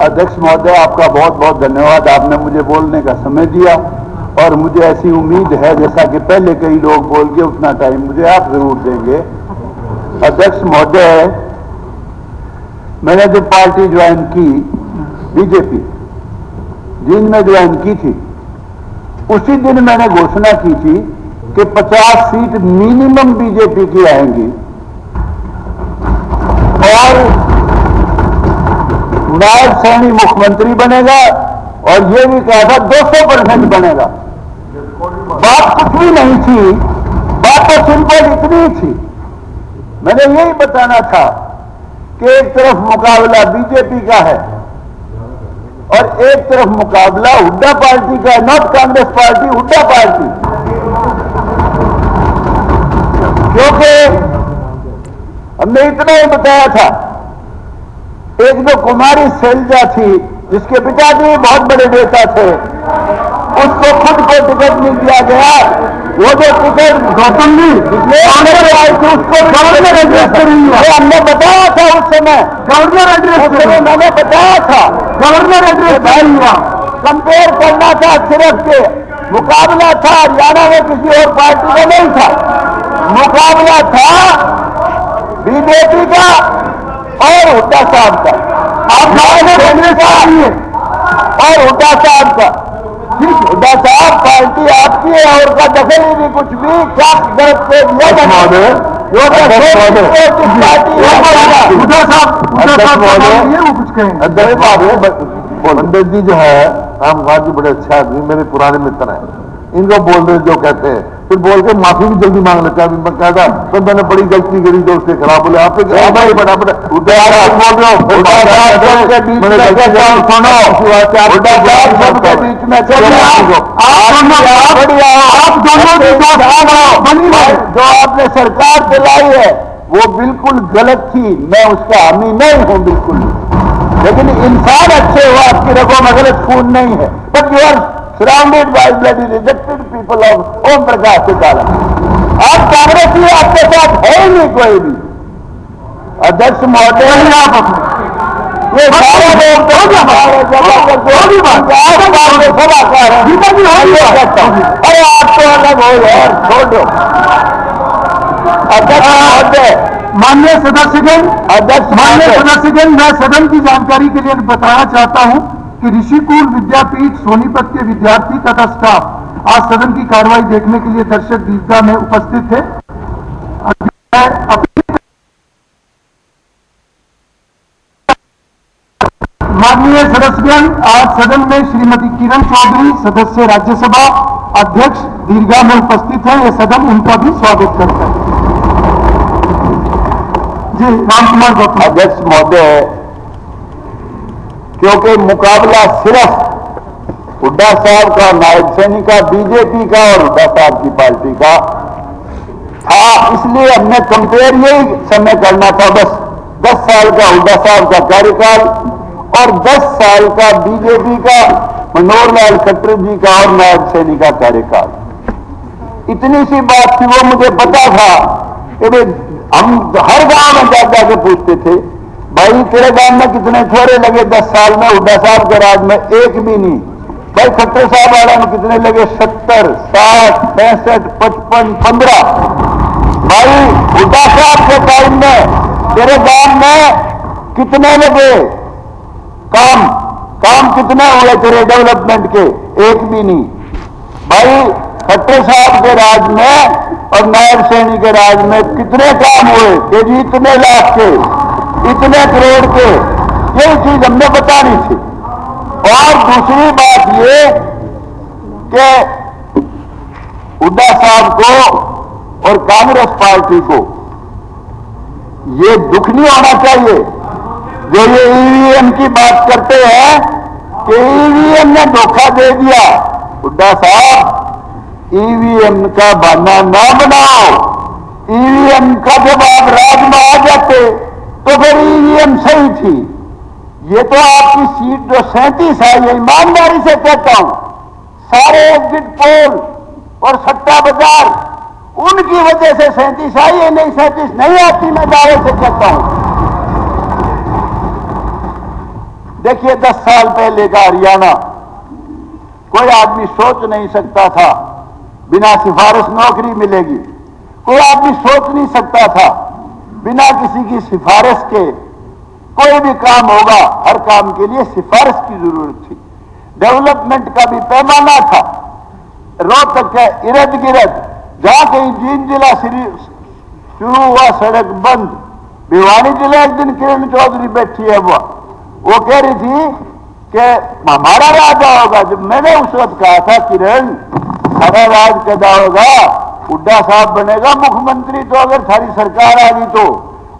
अध्यक्ष महोदय, आपका बहुत बहुत धन्यवाद। आपने मुझे बोलने का समय दिया और मुझे ऐसी उम्मीद है जैसा कि पहले कई लोग बोल के उतना टाइम मुझे आप जरूर देंगे। अध्यक्ष महोदय, मैंने जो पार्टी ज्वाइन की, बीजेपी जिन में ज्वाइन की थी, उसी दिन मैंने घोषणा की थी कि 50 सीट मिनिमम बीजेपी की आएंगी और नायब सैनी मुख्यमंत्री बनेगा, और यह भी कहा था 200% बनेगा। बात कुछ भी नहीं थी, बात तो सिंपल इतनी थी। मैंने यही बताना था कि एक तरफ मुकाबला बीजेपी का है और एक तरफ मुकाबला हुड्डा पार्टी का है, not Congress party, Hooda party. क्योंकि हमने इतना ही बताया था, एक जो कुमारी शैलजा थी जिसके पिताजी बहुत बड़े नेता थे, उसको खुद को टिकट नहीं दिया गया। वो जो टिकट गौतम जी आई थी उसको गवर्नर एड्रेस करेंगे, हमने बताया था उस समय, गवर्नर एड्रेस मैंने बताया था, गवर्नर एड्रेस हुआ। कंपेयर करना था, सिर्फ के मुकाबला था हरियाणा में किसी और पार्टी का नहीं था, मुकाबला था बीजेपी का और हुड्डा साहब का। आप और हुड्डा साहब का, हुड्डा साहब पार्टी आपकी है और का दखल ही नहीं कुछ भी, क्या गलत से दिया जाए पंडित जी जो है रामघाट जी बड़े अच्छा आदमी, मेरे पुराने मित्र हैं, इनको बोल रहे जो कहते हैं, फिर बोल के माफी भी जल्दी मांग लेते हैं। मैं कहता तो मैंने बड़ी गलती करी जो उसके खिलाफ बोले, आप बोल रहे हो जो आपने सरकार चलाई है वो बिल्कुल गलत थी, मैं उसका हामी नहीं हूं बिल्कुल, लेकिन इंसान अच्छे हो, आपकी रगों में गलत खून नहीं है। But you are surrounded by bloody rejected people of Om Prakash Chautala. आप कांग्रेसी, आपके साथ है ही नहीं कोई भी। अध्यक्ष महोदय, ये सारे लोग सलाहकार हैं, अरे आप तो अलग हो यार, छोड़ दो। अध्यक्ष महोदय, माननीय सदस्यगण, मैं सदन की जानकारी के लिए बताना चाहता हूं कि ऋषिकुल विद्यापीठ सोनीपत के विद्यार्थी तथा स्टाफ आज सदन की कार्रवाई देखने के लिए दर्शक दीर्घा में उपस्थित थे। माननीय सदस्यगण, आज सदन में श्रीमती किरण चौधरी सदस्य राज्यसभा अध्यक्ष दीर्घा में उपस्थित हैं। यह सदन उनका भी स्वागत करता है। जी रामकुमार गौतम। अध्यक्ष महोदय, क्योंकि मुकाबला सिर्फ हुड्डा साहब का, नायब सैनी का, बीजेपी का और हुड्डा साहब की पार्टी का था, इसलिए हमने कंपेयर यही समय करना था। बस 10 साल का हुड्डा साहब का कार्यकाल और 10 साल का बीजेपी का मनोहर लाल खट्टर जी का और नायब सैनी का कार्यकाल, इतनी सी बात थी। वो मुझे पता था कि हम हर गांव में जा के पूछते थे, भाई तेरे गांव में कितने छोरे लगे 10 साल में हुड्डा साहब के राज में? एक भी नहीं। भाई खट्टर साहब वाले में कितने लगे? 70, 60, 65, 55, 15। भाई हुड्डा साहब के टाइम में तेरे गांव में कितने लगे? काम कितने हुए तेरे डेवलपमेंट के? एक भी नहीं। भाई खट्टर साहब के राज में और नायब सैनी के राज में कितने काम हुए कि जी इतने लाख के, इतने करोड़ के? यही चीज हमने बतानी थी। और दूसरी बात ये कि हुड्डा साहब को और कांग्रेस पार्टी को ये दुख नहीं होना चाहिए जो ये ईवीएम की बात करते हैं कि ईवीएम ने धोखा दे दिया। हुड्डा साहब, ईवीएम का बहाना ना बनाओ। ईवीएम का जब आप राज में आ जाते तो फिर ईवीएम सही थी। ये तो आपकी सीट जो 37 है, ये ईमानदारी से कहता हूं, सारे एग्जिट पोल और सट्टा बाजार उनकी वजह से 37 आई है, नहीं 37 नहीं आती, मैं दावे से कहता हूं। देखिए 10 साल पहले का हरियाणा, कोई आदमी सोच नहीं सकता था बिना सिफारिश नौकरी मिलेगी। कोई आदमी सोच नहीं सकता था बिना किसी की सिफारिश के कोई भी काम होगा। हर काम के लिए सिफारिश की जरूरत थी। डेवलपमेंट का भी पैमाना था। रोहतक के इर्द गिर्द जहां कहीं जींद जिला शुरू हुआ सड़क बंद। भिवानी जिला एक दिन किरण चौधरी बैठी है, वो कह रही थी कि हमारा राज होगा। जब मैंने उस वक्त कहा था किरण हमारा राज कैदा होगा, हुड्डा साहब बनेगा मुख्यमंत्री तो अगर थारी सरकार आ गई तो।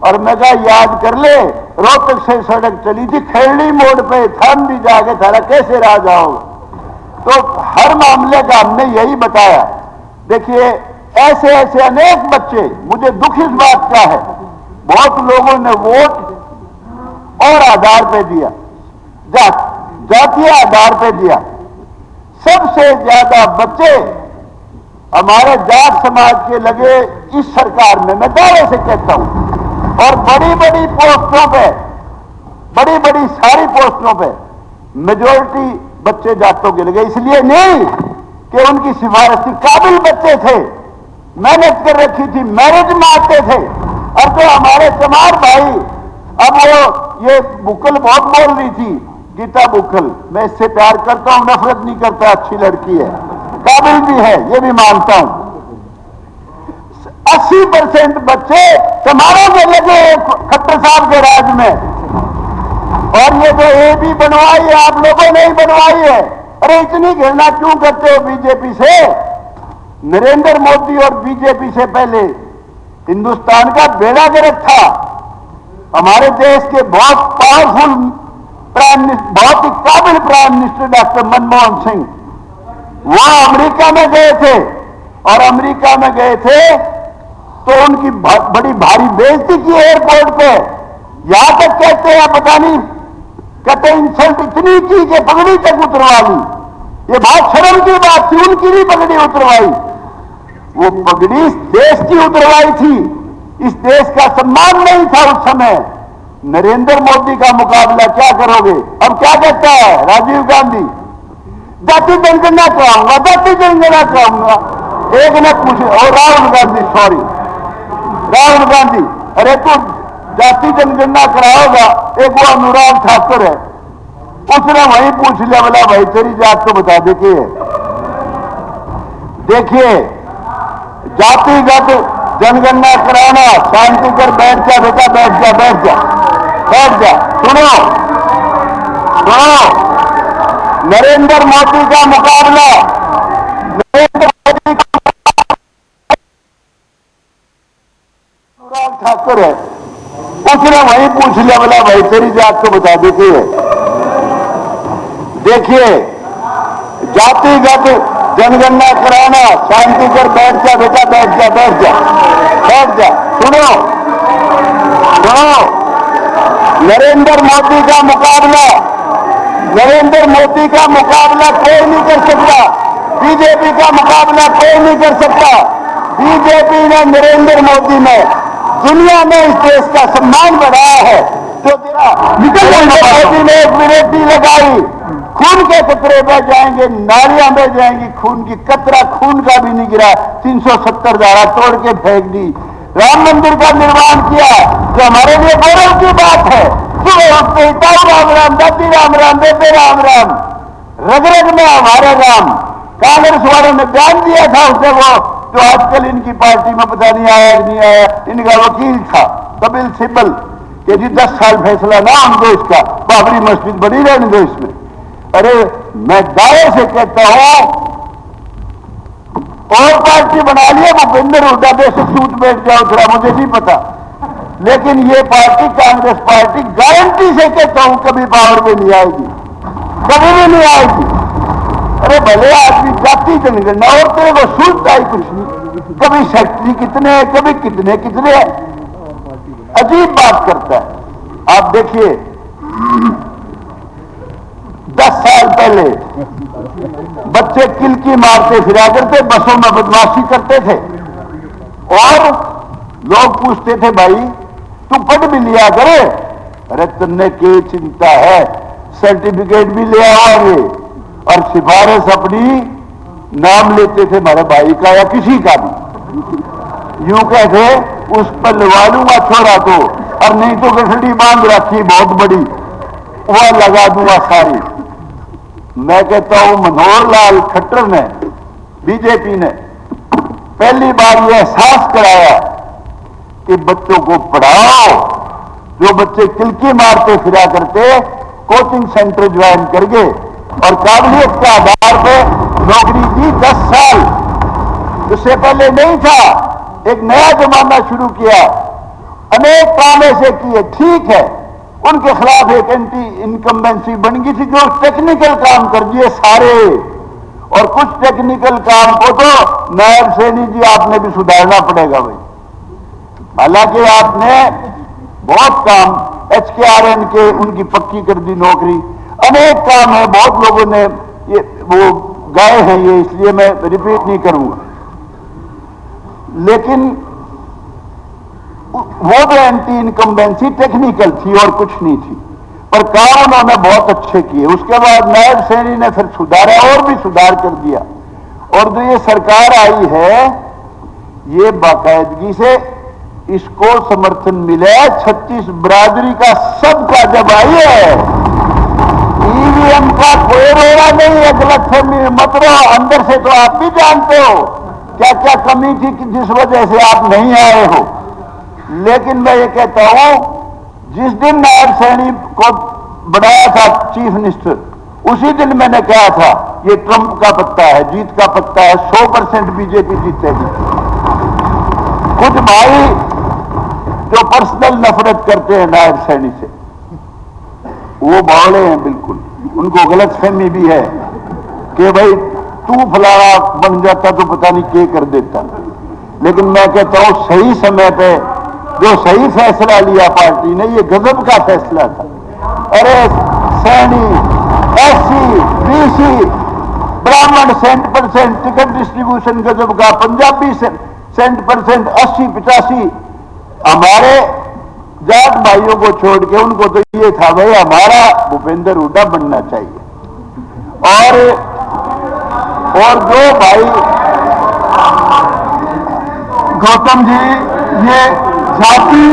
और मैं कहा याद कर ले, रोहतक से सड़क चली थी खेरड़ी मोड़ पे, थान भी जाके थारा कैसे राज होगा। तो हर मामले का हमने यही बताया। देखिए ऐसे ऐसे अनेक बच्चे, मुझे दुख इस बात का है बहुत लोगों ने वोट और आधार पे दिया, जातीय आधार पे दिया। सबसे ज्यादा बच्चे हमारे जाट समाज के लगे इस सरकार में, मैं दावे से कहता हूं। और बड़ी बड़ी पोस्टों पे, बड़ी बड़ी सारी पोस्टों पे मेजोरिटी बच्चे जाटों के लगे। इसलिए नहीं कि उनकी सिफारिश थी, काबिल बच्चे थे, मेहनत कर रखी थी, मैरिज मारते थे। और तो हमारे चमार भाई, अब वो ये बुकल बहुत बोल रही थी, गीता बुकल, मैं इससे प्यार करता हूं, नफरत नहीं करता, अच्छी लड़की है, काबिल भी है, ये भी मानता हूं। 80% बच्चे चमारों के लगे खट्टर साहब के राज में। और ये जो ए भी बनवाई है आप लोगों ने ही बनवाई है। अरे इतनी घृणा क्यों करते हो बीजेपी से? नरेंद्र मोदी और बीजेपी से पहले हिंदुस्तान का बेड़ा गर्क था। हमारे देश के बहुत पावरफुल बहुत ही काबिल prime minister doctor Manmohan Singh, वो अमेरिका में गए थे। और अमेरिका में गए थे तो उनकी बड़ी भारी बेइज्जती की एयरपोर्ट पे। यहां तक कहते हैं पता नहीं, कहते इंसल्ट इतनी की कि पगड़ी तक उतरवा ली। ये बहुत शर्म की बात थी, उनकी भी पगड़ी उतरवाई। वो पगड़ी देश की उतरवाई थी, इस देश का सम्मान नहीं था उस समय। नरेंद्र मोदी का मुकाबला क्या करोगे? अब क्या कहता है राजीव गांधी? जाति जनगणना कराऊंगा, जाति जनगणना कराऊंगा। एक ने पूछे, और राहुल गांधी, सॉरी राहुल गांधी, अरे तू जाति जनगणना कराओगा? एक वो अनुराग ठाकुर है, उसने वही पूछ लिया, बोला भाई तेरी जात तो बता दे के है। देखिए जातिगत जनगणना कराना, शांति कर बैठ जा बेटा, बैठ जा बैठ जा बैठ जा। सुनो सुनो, नरेंद्र मोदी का मुकाबला, नरेंद्र मोदी का अनुराग ठाकुर है, उसने वही पूछ लिया, बोला भाई तेरी जात तो बता देती है। देखिए जातिगत जनगणना कराना, शांति कर बैठ जा बेटा, बैठ जा बैठ जा बैठ जा। सुनो सुनो, नरेंद्र मोदी का मुकाबला, नरेंद्र मोदी का मुकाबला कोई नहीं कर सकता, बीजेपी का मुकाबला कोई नहीं कर सकता। बीजेपी ने नरेंद्र मोदी ने दुनिया में इस देश का सम्मान बढ़ाया है। तो नरेंद्र मोदी ने एक विरोधी लगाई, खून के कतरे बह जाएंगे, नालियां बह जाएंगी, खून की कतरा खून का भी नहीं गिरा। 370 धारा तोड़ के फेंक दी। राम मंदिर का निर्माण किया, जो हमारे लिए गौरव की बात है। सुबह उठते ताऊ राम राम, दादी राम राम, बेबे राम राम, रग रग में हमारे राम। कांग्रेस वालों ने बयान दिया था उसे, वो जो आजकल इनकी पार्टी में पता नहीं आया नहीं आया, इनका वकील था कपिल सिब्बल, कि जी 10 साल फैसला ना होने दो इसका, बाबरी मस्जिद बनी रहने दो इसमें। अरे मैं दावे से कहता हूं, और पार्टी बना लिया भूपेंद्र हुड्डा पे से सूट बैठ जाओ थोड़ा, मुझे नहीं पता, लेकिन ये पार्टी कांग्रेस पार्टी गारंटी से कहता हूं कभी पावर में नहीं आएगी, कभी भी नहीं आएगी। अरे भले आदमी जाति जनगणना और तेरे को सूझता ही कुछ नहीं, कभी सेक्रेटरी कितने, कभी कितने कितने, अजीब बात करता है। आप देखिए 10 साल पहले बच्चे किलकी मारते फिरा करते, बसों में बदमाशी करते थे, और लोग पूछते थे भाई तू पढ़ भी लिया करे। अरे तुमने क्या चिंता है, सर्टिफिकेट भी ले आओगे और सिफारिश अपनी नाम लेते थे हमारे भाई का या किसी का भी, यूं कहते उस पर लगा लूंगा छोरा तो, और नहीं तो गठड़ी बांध रखी बहुत बड़ी, वह लगा दूंगा सारी। मैं कहता हूं मनोहर लाल खट्टर ने, बीजेपी ने पहली बार यह एहसास कराया कि बच्चों को पढ़ाओ। जो बच्चे किलकी मारते फिरा करते कोचिंग सेंटर ज्वाइन कर गए और काबिलियत के आधार पर नौकरी दी 10 साल, उससे पहले नहीं था। एक नया जमाना शुरू किया, अनेक काम ऐसे किए। ठीक है, उनके खिलाफ एक एंटी इनकम्बेंसी बन गई थी जो टेक्निकल काम कर दिए सारे, और कुछ टेक्निकल काम को तो नायब सैनी जी आपने भी सुधारना पड़ेगा भाई। हालांकि आपने बहुत काम HKRN के उनकी पक्की कर दी नौकरी, अनेक काम है, बहुत लोगों ने ये वो गाए हैं, ये इसलिए मैं रिपीट नहीं करूंगा। लेकिन वो तो एंटी इनकम्बेंसी टेक्निकल थी और कुछ नहीं थी, पर काम उन्होंने बहुत अच्छे किए। उसके बाद नायब सैनी ने फिर सुधारा और भी सुधार कर दिया, और जो ये सरकार आई है ये बाकायदगी से इसको समर्थन मिला 36 बरादरी का, सबका जब आई है। ईवीएम का कोई रोड़ा नहीं है, गलतफहमी मत रहो, अंदर से तो आप भी जानते हो क्या क्या कमी थी कि जिस वजह से आप नहीं आए हो। लेकिन मैं ये कहता हूं, जिस दिन नायब सैनी को बनाया था चीफ मिनिस्टर, उसी दिन मैंने कहा था ये ट्रंप का पत्ता है, जीत का पत्ता है, 100% बीजेपी जीतेगी। कुछ भाई जो पर्सनल नफरत करते हैं नायब सैनी से, वो बावले हैं बिल्कुल, उनको गलतफहमी भी है कि भाई तू फलाना बन जाता तो पता नहीं क्या कर देता। लेकिन मैं कहता हूं सही समय पे जो सही फैसला लिया पार्टी ने, ये गजब का फैसला था। अरे सैनी, SC, BC, ब्राह्मण 100% टिकट डिस्ट्रीब्यूशन गजब का, पंजाबी 100%, 80-85 हमारे जाट भाइयों को छोड़ के उनको तो ये था भाई हमारा भूपेंद्र हुड्डा बनना चाहिए। और जो भाई गौतम जी, ये जाति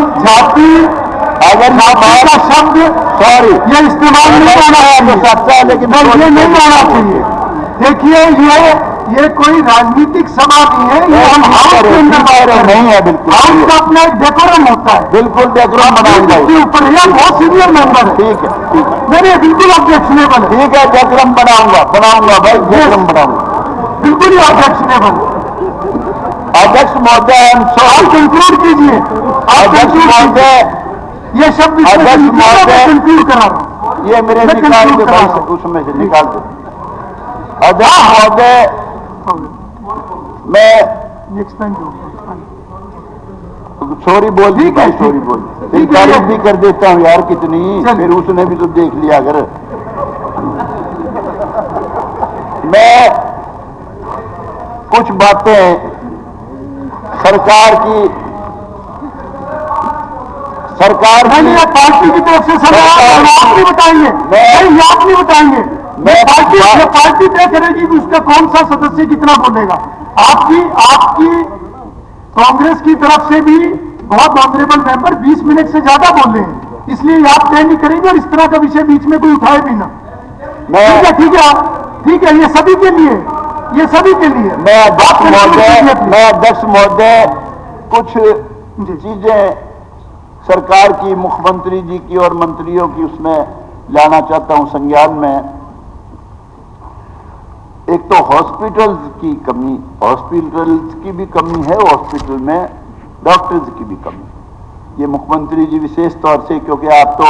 अगर का शब्द सॉरी ये इस्तेमाल नहीं होना चाहिए, सकता है, लेकिन ये नहीं होना चाहिए। देखिए ये कोई राजनीतिक सभा नहीं है, ये हम हाउस के अंदर नहीं है। बिल्कुल हाउस का अपना एक डेकोरम होता है, बिल्कुल डेकोरम बनाऊंगा, इसके ऊपर यह बहुत सीनियर मेंबर है। ठीक है, ठीक है, मेरे बिल्कुल ऑब्जेक्शनेबल है, ठीक है, डेकोरम बनाऊंगा भाई, डेकोरम बनाऊंगा, बिल्कुल ही ऑब्जेक्शनेबल। अध्यक्ष महोदय आप कंक्लूड कीजिए, अध्यक्ष महोदय, ये शब्द अध्यक्ष महोदय कंक्लूड करा रहा हूं, ये मेरे मैं निकाल conclude दे करा भाई, रहा हूं। उसमें से निकाल दे। अध्यक्ष महोदय, मैं सॉरी बोल दी भाई, सॉरी बोल दी, तारीफ भी कर देता हूं यार कितनी, फिर उसने भी तो देख लिया। अगर मैं कुछ बातें सरकार नहीं, पार्टी की तरफ से सर आप नहीं बताएंगे, नहीं आप नहीं बताएंगे, पार्टी तय करेगी कि उसका कौन सा सदस्य कितना बोलेगा। आपकी कांग्रेस की तरफ से भी बहुत ऑनरेबल मेंबर 20 मिनट से ज्यादा बोल रहे हैं, इसलिए आप तय नहीं करेंगे और इस तरह का विषय बीच में कोई उठाए भी ना। ठीक है, ये सभी के लिए, ये सभी के लिए। मैं अध्यक्ष महोदय कुछ चीजें सरकार की, मुख्यमंत्री जी की और मंत्रियों की उसमें लाना चाहता हूं संज्ञान में। एक तो हॉस्पिटल्स की कमी, हॉस्पिटल्स की भी कमी है, हॉस्पिटल में डॉक्टर्स की भी कमी। ये मुख्यमंत्री जी विशेष तौर से, क्योंकि आप तो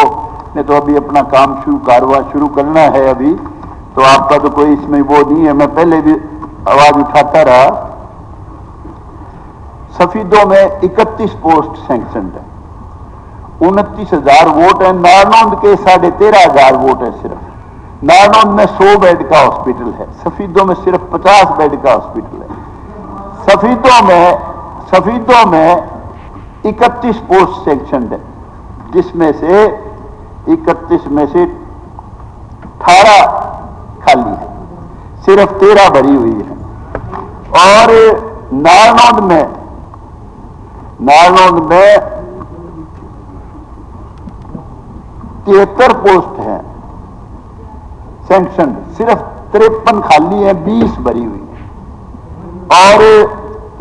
ने तो अभी अपना काम कारवा शुरू करना है अभी, तो आपका तो कोई इसमें वो नहीं है, मैं पहले भी आवाज उठाता रहा। सफीदों में 31 पोस्ट सैंक्शन है, 29,000 वोट है, नारनौंद के 13,500 वोट है सिर्फ। नारनौंद में 100 बेड का हॉस्पिटल है, सफीदों में सिर्फ 50 बेड का हॉस्पिटल है। सफीदों में 31 पोस्ट सैंक्शन है, जिसमें से 31 में से 18 खाली है, सिर्फ 13 भरी हुई है। और नारनौंद में 73 पोस्ट हैं सैंक्शन, सिर्फ 53 खाली है, 20 भरी हुई है। और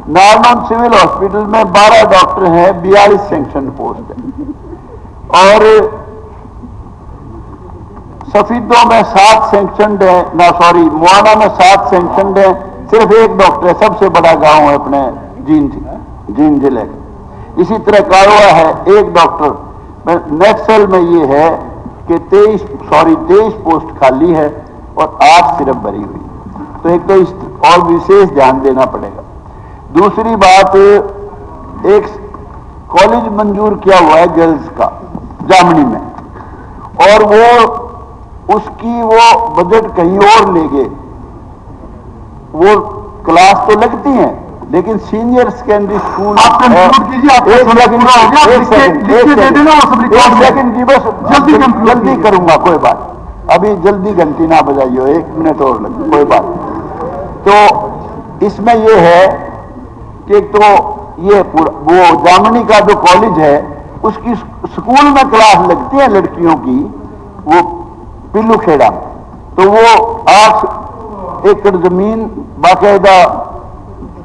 नारनौंद सिविल हॉस्पिटल में 12 डॉक्टर हैं, 42 सैंक्शन पोस्ट है। और सफीदों में 7 सैंक्शनड है, मुआना में 7 सैंक्शनड है, सिर्फ 1 डॉक्टर है, सबसे बड़ा गांव है अपने जींद जिले का। इसी तरह कारोआ है, 1 डॉक्टर। नेक्सल में ये है कि 23 पोस्ट खाली है और 8 सिर्फ भरी हुई है। तो एक तो इस और विशेष ध्यान देना पड़ेगा। दूसरी बात, एक कॉलेज मंजूर किया हुआ है गर्ल्स का जामनी में, और उसकी बजट कहीं और ले गए। वो क्लास तो लगती हैं, लेकिन सीनियर सेकेंडरी स्कूल आप कंक्लूड कीजिए, आपका समय पूरा हो गया। एक सेकंड जी, बस जल्दी करूंगा, कोई बात, अभी जल्दी घंटी ना बजाइयो, 1 मिनट और लगे, कोई बात। तो इसमें यह है कि एक तो ये वो जामनी का जो कॉलेज है उसकी स्कूल में क्लास लगती है लड़कियों की, वो पिल्लू खेड़ा, तो वो 8 एकड़ जमीन बाकायदा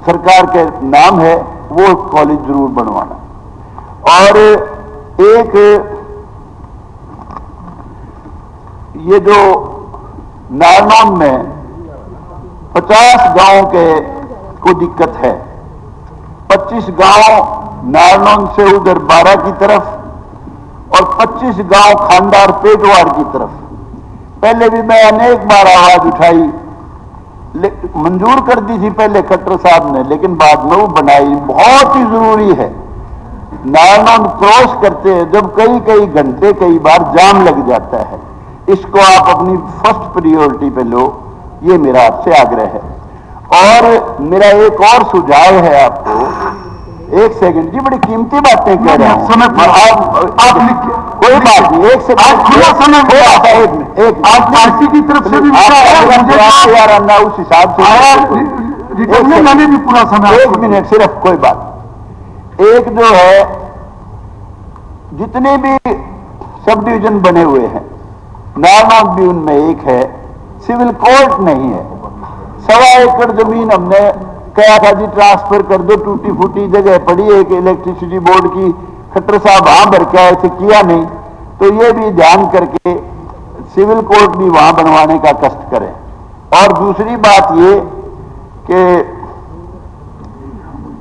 सरकार के नाम है, वो कॉलेज जरूर बनवाना। और एक ये जो नारनौंद में 50 गांव को दिक्कत है, 25 गांव नारनौंद से उधर 12 की तरफ और 25 गांव खांडार पेटवाड़ की तरफ। पहले भी मैं अनेक बार आवाज उठाई, मंजूर कर दी थी पहले खट्टर साहब ने, लेकिन बाद में वो बनाई। बहुत ही जरूरी है, नारनौंद क्रॉस करते हैं जब कई घंटे कई बार जाम लग जाता है, इसको आप अपनी फर्स्ट प्रायोरिटी पे लो, ये मेरा आपसे आग्रह है। और मेरा एक और सुझाव है आपको, 1 सेकंड जी, बड़ी कीमती बातें कह रहा हूं, कोई बात नहीं, 1 सेकंड, आज पार्टी की तरफ से भी यार अन्ना उस हिसाब से मैंने भी पूरा समय, 1 मिनट सिर्फ, कोई बात। एक जो है, जितने भी सब डिवीजन बने हुए हैं, नारनौंद भी उनमें एक है, सिविल कोर्ट नहीं है। 1.25 एकड़ जमीन हमने कहा था जी ट्रांसफर कर दो, टूटी फूटी जगह पड़ी एक इलेक्ट्रिसिटी बोर्ड की, खट्टर साहब वहां भर के आए थे, किया नहीं। तो ये भी ध्यान करके सिविल कोर्ट भी वहां बनवाने का कष्ट करें। और दूसरी बात ये कि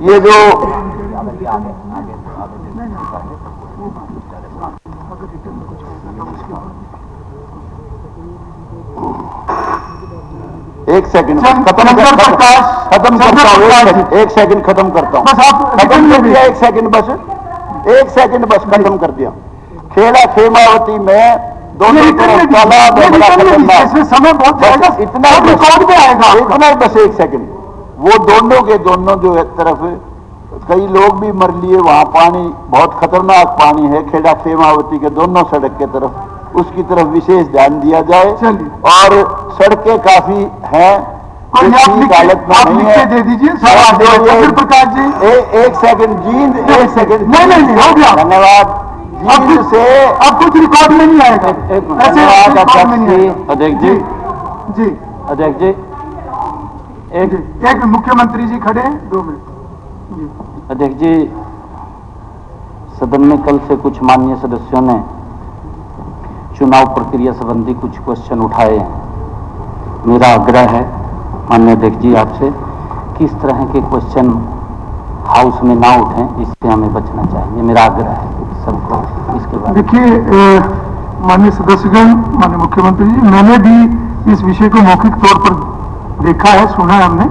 ये जो एक सेकंड खत्म करता हूँ, एक सेकंड खत्म करता हूँ, खत्म कर दिया, 1 सेकंड बस, 1 सेकंड बस खत्म कर दिया। खेड़ा खेमावती में दोनों तरफ तालाब समय बहुत जाएगा, इतना रिकॉर्ड में आएगा, इतना बस 1 सेकंड। वो दोनों के दोनों जो तरफ कई लोग भी मर लिए, वहां पानी बहुत खतरनाक पानी है, खेड़ा खेमावती के दोनों सड़क के तरफ, उसकी तरफ विशेष ध्यान दिया जाए। और सड़कें काफी हैं, ठीक हालत में नहीं है, दे दीजिए प्रकाश जी। 1 सेकंड जींद, 1 सेकंड, नहीं हो गया, धन्यवाद। जींद से अब कुछ रिकॉर्ड में नहीं आएगा, धन्यवाद अध्यक्ष जी। जी अध्यक्ष जी, एक मुख्यमंत्री जी खड़े हैं, 2 मिनट। अध्यक्ष जी, सदन में कल से कुछ माननीय सदस्यों ने चुनाव प्रक्रिया संबंधी कुछ क्वेश्चन उठाए हैं। मेरा आग्रह है माननीय अध्यक्ष जी आपसे, किस तरह के क्वेश्चन हाउस में ना उठें, इससे हमें बचना चाहिए, मेरा आग्रह है सबको इसके बारे में। देखिए माननीय सदस्यगण, माननीय मुख्यमंत्री जी, मैंने भी इस विषय को मौखिक तौर पर देखा है, सुना है हमने।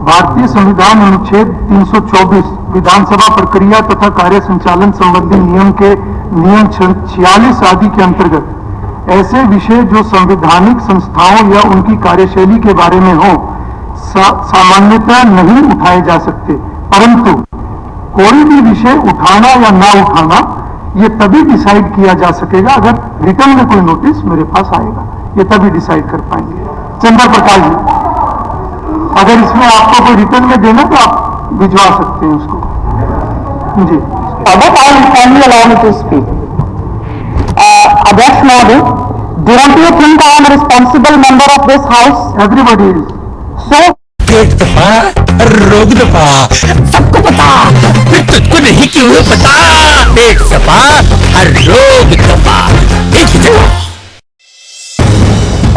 भारतीय संविधान अनुच्छेद 324 विधानसभा प्रक्रिया तथा कार्य संचालन संबंधी नियम के नियम 46 आदि के अंतर्गत ऐसे विषय जो संवैधानिक संस्थाओं या उनकी कार्यशैली के बारे में हो सामान्यतः नहीं उठाए जा सकते, परंतु कोई भी विषय उठाना या ना उठाना ये तभी डिसाइड किया जा सकेगा अगर रिटर्न में कोई नोटिस मेरे पास आएगा, ये तभी डिसाइड कर पाएंगे। चंद्र प्रकाश जी, अगर इसमें आपको कोई रिटर्न में देना तो आप भिजवा सकते हैं उसको जी। kindly allow me to speak. Adesh Modi, don't you think I am a responsible member of this house? Everybody is. So, एक दफा रोक दफा सबको पता, फिर तुझको नहीं क्यों पता। एक दफा रोक दफा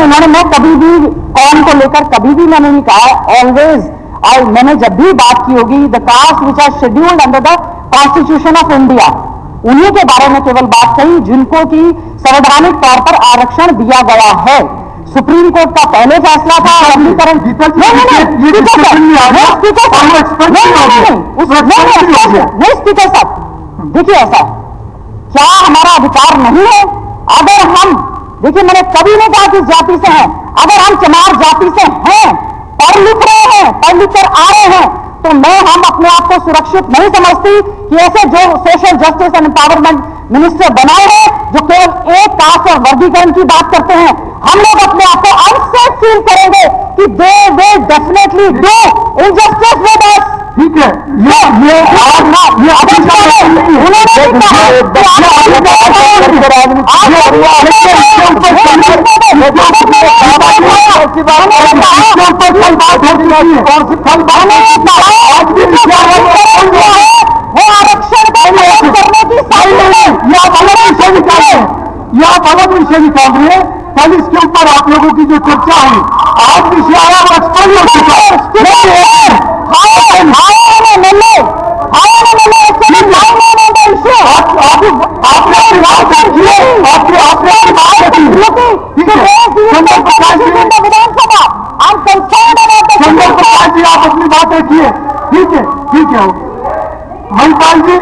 उन्होंने, मैं कभी भी कौन को लेकर कभी भी मैंने नहीं कहा। ऑलवेज मैंने जब भी बात की होगी, the caste which are scheduled under the constitution of India, उन्हीं के बारे में केवल बात कही जिनको की संवैधानिक तौर पर आरक्षण दिया गया है। सुप्रीम कोर्ट का पहले फैसला था वर्गीकरण। नहीं स्पीकर साहब, देखिए ऐसा क्या हमारा अधिकार नहीं है? अगर हम, देखिए मैंने कभी नहीं कहा कि जाति से हैं, अगर हम चमार जाति से हैं, पढ़ लिख रहे हैं, पढ़ लिख कर आ रहे हैं, तो हम अपने आप को सुरक्षित नहीं समझती कि ऐसे जो social justice and empowerment minister बनाए हैं जो केवल एक कास्ट और वर्गीकरण की बात करते हैं, हम लोग अपने आप को अनसेफ फील करेंगे कि they will definitely do injustice with us. ठीक है, ये वो आरक्षण करने की ये आप अलग विषय निकाल रहे हैं। कल इसके ऊपर आप लोगों की जो चर्चा हुई, आज विषय आया वो एक्सपायर हो चुका है। आपने अपनी बात रखी है, आपने अपनी बात रखी है, ठीक है। चंद्र प्रकाश जी, चंद्र प्रकाश जी आप अपनी बात रखिए, ठीक है, ठीक है। महिपाल जी,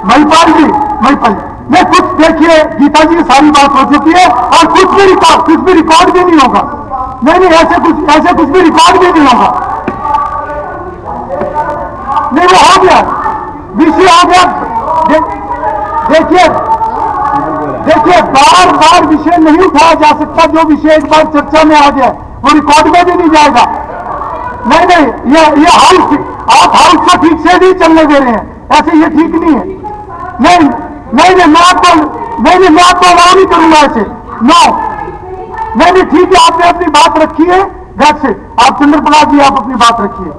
महिपाल जी, महिपाल जी, मैं कुछ देखिए, गीता जी की सारी बात हो चुकी है और कुछ भी रिकॉर्ड भी नहीं होगा। नहीं, ऐसे कुछ भी रिकॉर्ड भी नहीं होगा। नहीं, वो हो गया, विषय हो गया। देखिए बार विषय नहीं उठाया जा सकता। जो विषय एक बार चर्चा में आ जाए वो रिकॉर्ड में भी नहीं जाएगा। नहीं, ये हाउस, आप हाउस को ठीक से नहीं चलने दे रहे हैं, ऐसे ये ठीक नहीं है। नहीं, मैं आपको अलाउ नहीं करूंगा ऐसे। नो, नहीं, ठीक है, आपने अपनी बात रखी है। That's it. आप चंद्र प्रकाश जी आप अपनी बात रखिए।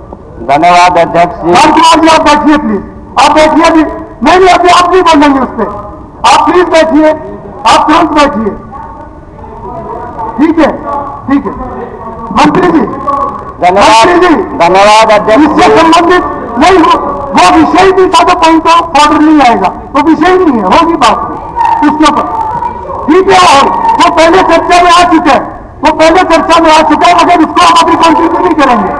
धन्यवाद अध्यक्ष जी। रामकुमार जी आप बैठिए प्लीज, आप बैठिए अभी। नहीं, अभी आप नहीं बोलेंगे उस पर, आप प्लीज बैठिए, आप तुरंत बैठिए, ठीक है, ठीक है। मंत्री जी, धन्यवाद अध्यक्ष। इससे संबंधित नहीं, वो विषय भी था तो पॉइंट ऑफ ऑर्डर नहीं आएगा, वो विषय नहीं है, होगी बात उसके ऊपर, ठीक है। और वो पहले चर्चा में आ चुका है, मगर उसको हम अभी कंटिन्यू नहीं करेंगे।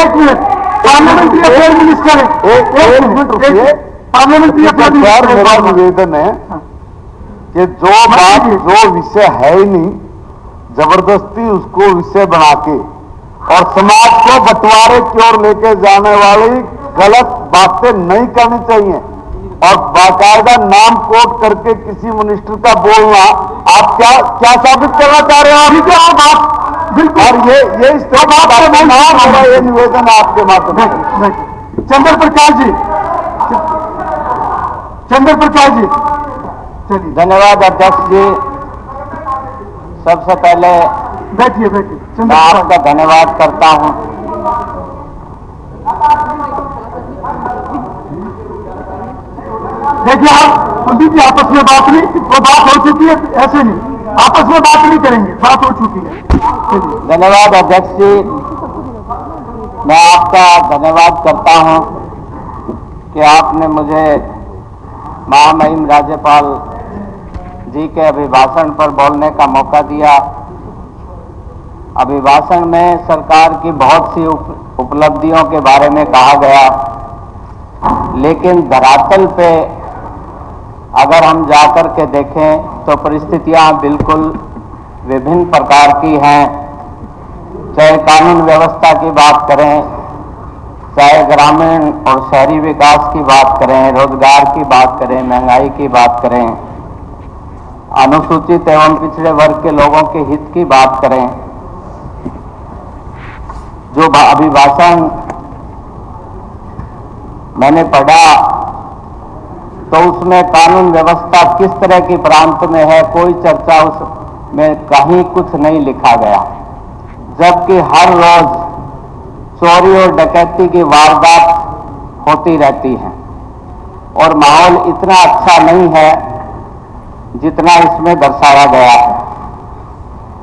एक मिनट, पार्लियामेंट्री अफेयर मिनिस्टर है, एक मिनट रुकिए। पार्लियामेंट्री अफेयर मिनिस्टर, मेरा निवेदन है कि जो विषय है ही नहीं, जबरदस्ती उसको विषय बना के और समाज को बंटवारे की ओर लेके जाने वाली गलत बातें नहीं करनी चाहिए। और बाकायदा नाम कोट करके किसी मिनिस्टर का बोलना, आप क्या साबित करना चाह रहे हैं? ठीक है, आप बिल्कुल, और ये इस तरह का मेरा ये निवेदन है आपके माध्यम से। चंद्र प्रकाश जी, चलिए। धन्यवाद अध्यक्ष जी। सबसे पहले बैठिए, मैं आपका धन्यवाद करता हूं। देखिए, आप कुलदीप जी आपस में बात नहीं, वो बात हो चुकी है, ऐसे नहीं, आपस में बात नहीं करेंगे, बात हो चुकी है। धन्यवाद अध्यक्ष जी। मैं आपका धन्यवाद करता हूं कि आपने मुझे महामहिम राज्यपाल जी के अभिभाषण पर बोलने का मौका दिया। अभिभाषण में सरकार की बहुत सी उपलब्धियों के बारे में कहा गया, लेकिन धरातल पे अगर हम जाकर के देखें तो परिस्थितियां बिल्कुल विभिन्न प्रकार की हैं। चाहे कानून व्यवस्था की बात करें, चाहे ग्रामीण और शहरी विकास की बात करें, रोजगार की बात करें, महंगाई की बात करें, अनुसूचित एवं पिछड़े वर्ग के लोगों के हित की बात करें, जो अभिभाषण मैंने पढ़ा तो उसमें कानून व्यवस्था किस तरह की प्रांत में है, कोई चर्चा उसमें कहीं कुछ नहीं लिखा गया, जबकि हर रोज चोरी और डकैती की वारदात होती रहती है और माहौल इतना अच्छा नहीं है जितना इसमें दर्शाया गया है।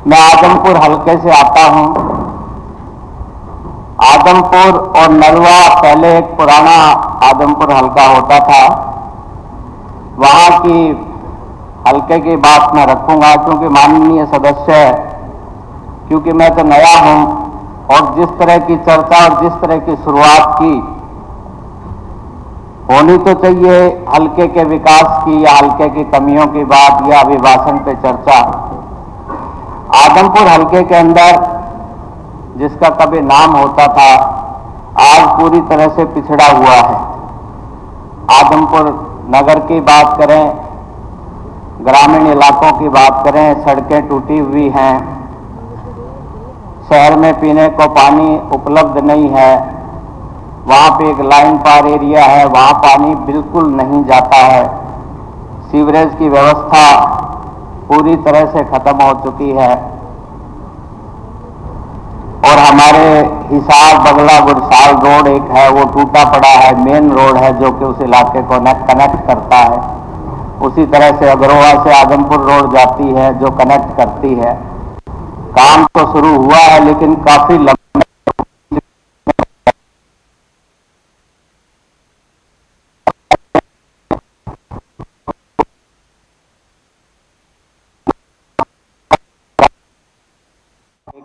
मैं आदमपुर हलके से आता हूं। आदमपुर और नलवा पहले एक पुराना आदमपुर हलका होता था। वहां की हलके की बात मैं रखूंगा क्योंकि माननीय सदस्य, क्योंकि मैं तो नया हूं और जिस तरह की चर्चा और जिस तरह की शुरुआत की होनी तो चाहिए हलके के विकास की या हलके की कमियों की बात या अभिभाषण पे चर्चा। आदमपुर हलके के अंदर जिसका कभी नाम होता था आज पूरी तरह से पिछड़ा हुआ है। आदमपुर नगर की बात करें, ग्रामीण इलाकों की बात करें, सड़कें टूटी हुई हैं, शहर में पीने को पानी उपलब्ध नहीं है, वहाँ पे एक लाइन पार एरिया है, वहाँ पानी बिल्कुल नहीं जाता है, सीवरेज की व्यवस्था पूरी तरह से खत्म हो चुकी है और हमारे हिसार बगला गुरसाल रोड एक है वो टूटा पड़ा है, मेन रोड है जो कि उस इलाके को कनेक्ट करता है। उसी तरह से अग्रोहा से आदमपुर रोड जाती है जो कनेक्ट करती है। काम तो शुरू हुआ है लेकिन काफी लंबा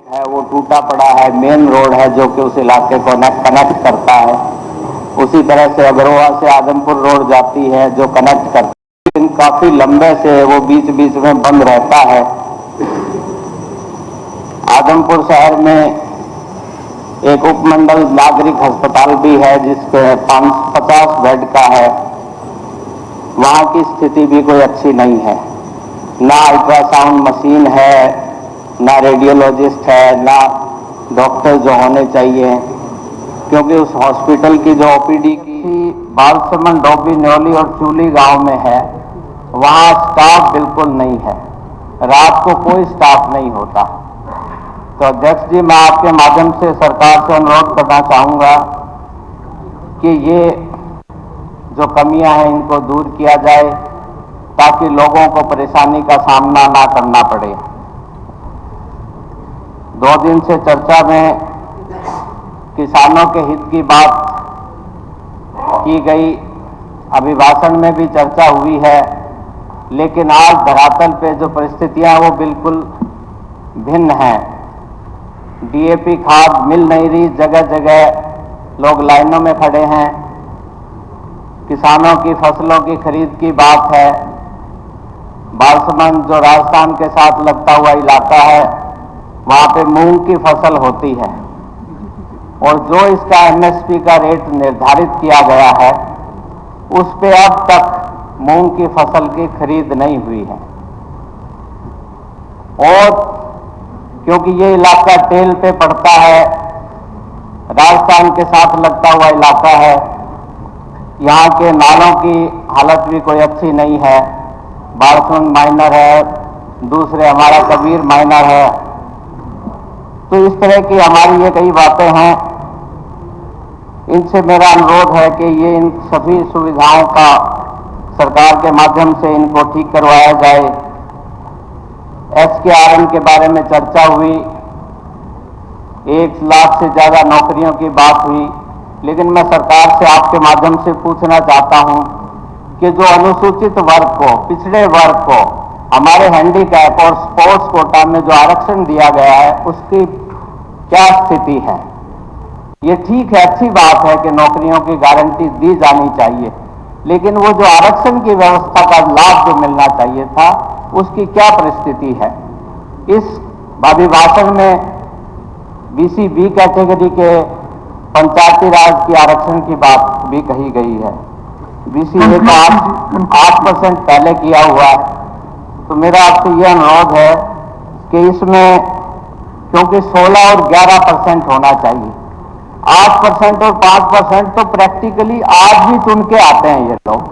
है वो टूटा पड़ा है, मेन रोड है जो कि उस इलाके को कनेक्ट करता है। उसी तरह से अग्रोहा से आदमपुर रोड जाती है जो कनेक्ट करती है, लेकिन काफी लंबे से वो बीच बीच में बंद रहता है। आदमपुर शहर में एक उपमंडल नागरिक अस्पताल भी है जिसके 50 बेड का है। वहां की स्थिति भी कोई अच्छी नहीं है, ना अल्ट्रासाउंड मशीन है, ना रेडियोलॉजिस्ट है, ना डॉक्टर जो होने चाहिए, क्योंकि उस हॉस्पिटल की जो ओपीडी की बालसमंद, डोबी, न्योली और चूली गांव में है, वहां स्टाफ बिल्कुल नहीं है, रात को कोई स्टाफ नहीं होता। तो अध्यक्ष जी, मैं आपके माध्यम से सरकार से अनुरोध करना चाहूंगा कि ये जो कमियां हैं इनको दूर किया जाए ताकि लोगों को परेशानी का सामना ना करना पड़े। 2 दिन से चर्चा में किसानों के हित की बात की गई, अभिभाषण में भी चर्चा हुई है, लेकिन आज धरातल पे जो परिस्थितियां वो बिल्कुल भिन्न हैं। डीएपी खाद मिल नहीं रही, जगह जगह लोग लाइनों में खड़े हैं। किसानों की फसलों की खरीद की बात है। बालसमंद जो राजस्थान के साथ लगता हुआ इलाका है, वहां पे मूंग की फसल होती है और जो इसका एमएसपी का रेट निर्धारित किया गया है उस पे अब तक मूंग की फसल की खरीद नहीं हुई है। और क्योंकि ये इलाका टेल पे पड़ता है, राजस्थान के साथ लगता हुआ इलाका है, यहाँ के नालों की हालत भी कोई अच्छी नहीं है। बालसमंद माइनर है, दूसरे हमारा कबीर माइनर है। तो इस तरह की हमारी ये कई बातें हैं। इनसे मेरा अनुरोध है कि ये इन सभी सुविधाओं का सरकार के माध्यम से इनको ठीक करवाया जाए। SKRM के बारे में चर्चा हुई, 1 लाख से ज्यादा नौकरियों की बात हुई, लेकिन मैं सरकार से आपके माध्यम से पूछना चाहता हूं कि जो अनुसूचित वर्ग को, पिछड़े वर्ग को हमारे हैंडीकैप और स्पोर्ट्स कोटा में जो आरक्षण दिया गया है उसकी क्या स्थिति है। ये ठीक है, अच्छी बात है कि नौकरियों की गारंटी दी जानी चाहिए, लेकिन वो जो आरक्षण की व्यवस्था का लाभ जो मिलना चाहिए था उसकी क्या परिस्थिति है। इस अभिभाषण में BC B कैटेगरी के पंचायती राज की आरक्षण की बात भी कही गई है। BC A का 8% पहले किया हुआ है। तो मेरा आपसे यह अनुरोध है कि इसमें क्योंकि 16 और 11% होना चाहिए, 8% और 5% तो प्रैक्टिकली आज भी चुन के आते हैं ये लोग,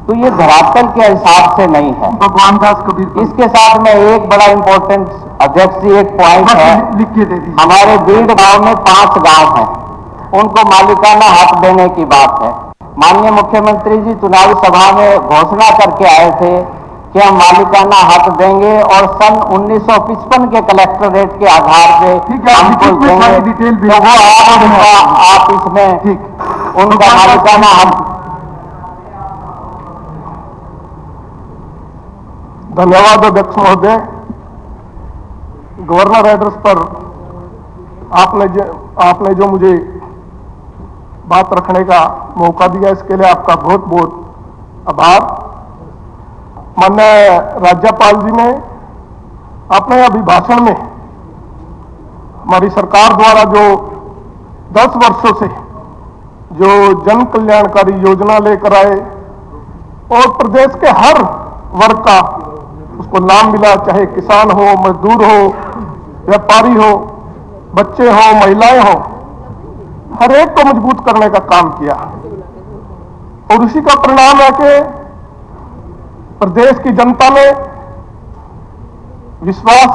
तो ये धरातल के हिसाब से नहीं है। भगवान दास कबीर इसके साथ में एक बड़ा इंपॉर्टेंट अध्यक्ष जी एक पॉइंट है, लिख के दे दीजिए। हमारे बीड़ गांव में 5 गांव हैं, उनको मालिकाना हक देने की बात है। माननीय मुख्यमंत्री जी चुनावी सभा में घोषणा करके आए थे कि हम मालिकाना हक देंगे और सन 1955 के कलेक्टर रेट के आधार पे हमको देंगे। तो वो आप इसमें उनका मालिकाना हक। धन्यवाद अध्यक्ष महोदय। गवर्नर एड्रेस पर आपने जो मुझे बात रखने का मौका दिया, इसके लिए आपका बहुत बहुत आभार। माननीय राज्यपाल जी ने अपने अभिभाषण में हमारी सरकार द्वारा जो 10 वर्षों से जो जन कल्याणकारी योजना लेकर आए और प्रदेश के हर वर्ग का उसको लाभ मिला, चाहे किसान हो, मजदूर हो, व्यापारी हो, बच्चे हो, महिलाएं हो, हर एक को मजबूत करने का काम किया। और उसी का परिणाम है कि प्रदेश की जनता ने विश्वास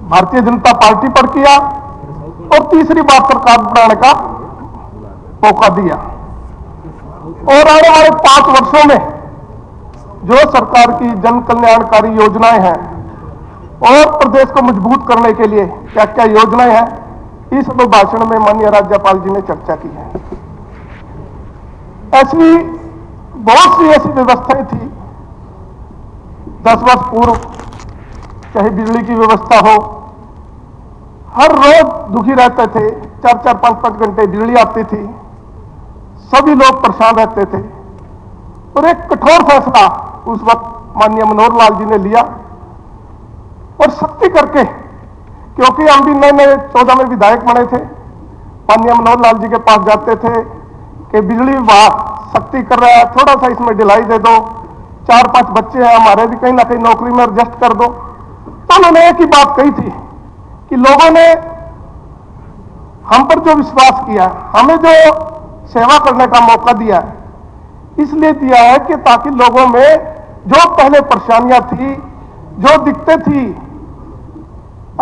भारतीय जनता पार्टी पर किया और तीसरी बार सरकार बनाने का मौका दिया। और आने वाले 5 वर्षों में जो सरकार की जन कल्याणकारी योजनाएं हैं और प्रदेश को मजबूत करने के लिए क्या क्या योजनाएं हैं, इस भाषण में माननीय राज्यपाल जी ने चर्चा की है। ऐसी बहुत सी ऐसी व्यवस्थाएं थी 10 वर्ष पूर्व, चाहे बिजली की व्यवस्था हो, हर रोज दुखी रहते थे, 4-4, 5-5 घंटे बिजली आती थी, सभी लोग परेशान रहते थे। और एक कठोर फैसला उस वक्त माननीय मनोहर लाल जी ने लिया और सख्ती करके, क्योंकि हम भी नए 14 में विधायक बने थे, माननीय मनोहर लाल जी के पास जाते थे कि बिजली विभाग सख्ती कर रहा है, थोड़ा सा इसमें ढिलाई दे दो, 4-5 बच्चे हैं हमारे भी, कहीं ना कहीं नौकरी में एडजस्ट कर दो। तो उन्होंने एक ही बात कही थी कि लोगों ने हम पर जो विश्वास किया, हमें जो सेवा करने का मौका दिया है, इसलिए दिया है कि ताकि लोगों में जो पहले परेशानियां थी, जो दिक्कतें थी,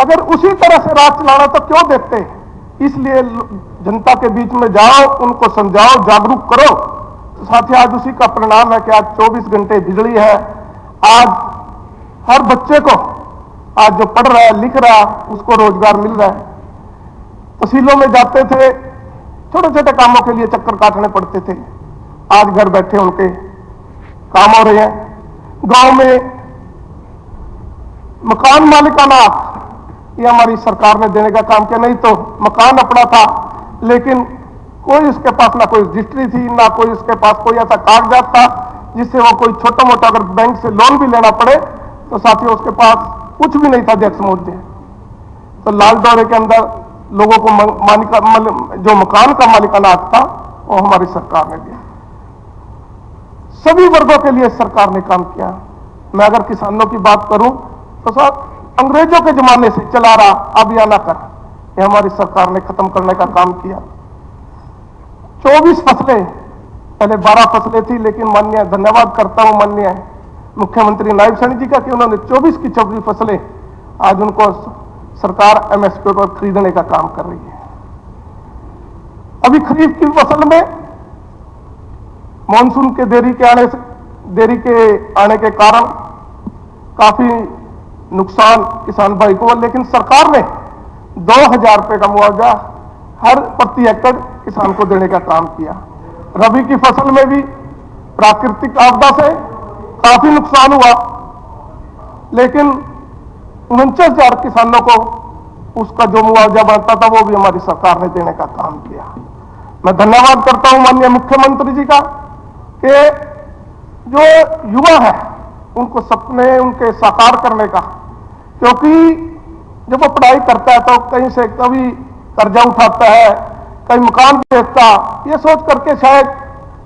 अगर उसी तरह से राज चलाना तो क्यों देखते। इसलिए जनता के बीच में जाओ, उनको समझाओ, जागरूक करो। तो साथी आज उसी का परिणाम है कि आज 24 घंटे बिजली है। आज हर बच्चे को आज जो पढ़ रहा है, लिख रहा है, उसको रोजगार मिल रहा है। तहसीलों में जाते थे, छोटे छोटे कामों के लिए चक्कर काटने पड़ते थे, आज घर बैठे उनके काम हो रहे हैं। गांव में मकान मालिकाना ये हमारी सरकार ने देने का काम किया। नहीं तो मकान अपना था, लेकिन कोई उसके पास ना कोई रजिस्ट्री थी, ना कोई उसके पास कोई ऐसा कागजात था जिससे वो कोई छोटा मोटा अगर बैंक से लोन भी लेना पड़े तो साथियों उसके पास कुछ भी नहीं था अध्यक्ष महोदय। तो लाल दौरे के अंदर लोगों को जो मकान का मालिकाना हक था वो हमारी सरकार ने दिया। सभी वर्गों के लिए सरकार ने काम किया। मैं अगर किसानों की बात करूं तो साहब अंग्रेजों के जमाने से चला रहा अब या ना कर, ये हमारी सरकार ने खत्म करने का काम किया। 24 फसलें, पहले 12 फसलें थी, लेकिन माननीय धन्यवाद करता हूं माननीय मुख्यमंत्री नायब सैनी जी का कि उन्होंने 24 की 24 फसलें आज उनको सरकार MSP पर खरीदने का काम कर रही है। अभी खरीफ की फसल में मानसून के देरी के आने के कारण काफी नुकसान किसान भाई को, लेकिन सरकार ने 2000 रुपए का मुआवजा हर प्रति एकड़ किसान को देने का काम किया। रबी की फसल में भी प्राकृतिक आपदा से काफी नुकसान हुआ, लेकिन 49,000 किसानों को उसका जो मुआवजा बनता था वो भी हमारी सरकार ने देने का काम किया। मैं धन्यवाद करता हूं माननीय मुख्यमंत्री जी का कि जो युवा है उनको सपने उनके साकार करने का, क्योंकि जब वो पढ़ाई करता है तो कहीं से कभी कर्जा उठाता है, कहीं मकान बेचता, ये सोच करके शायद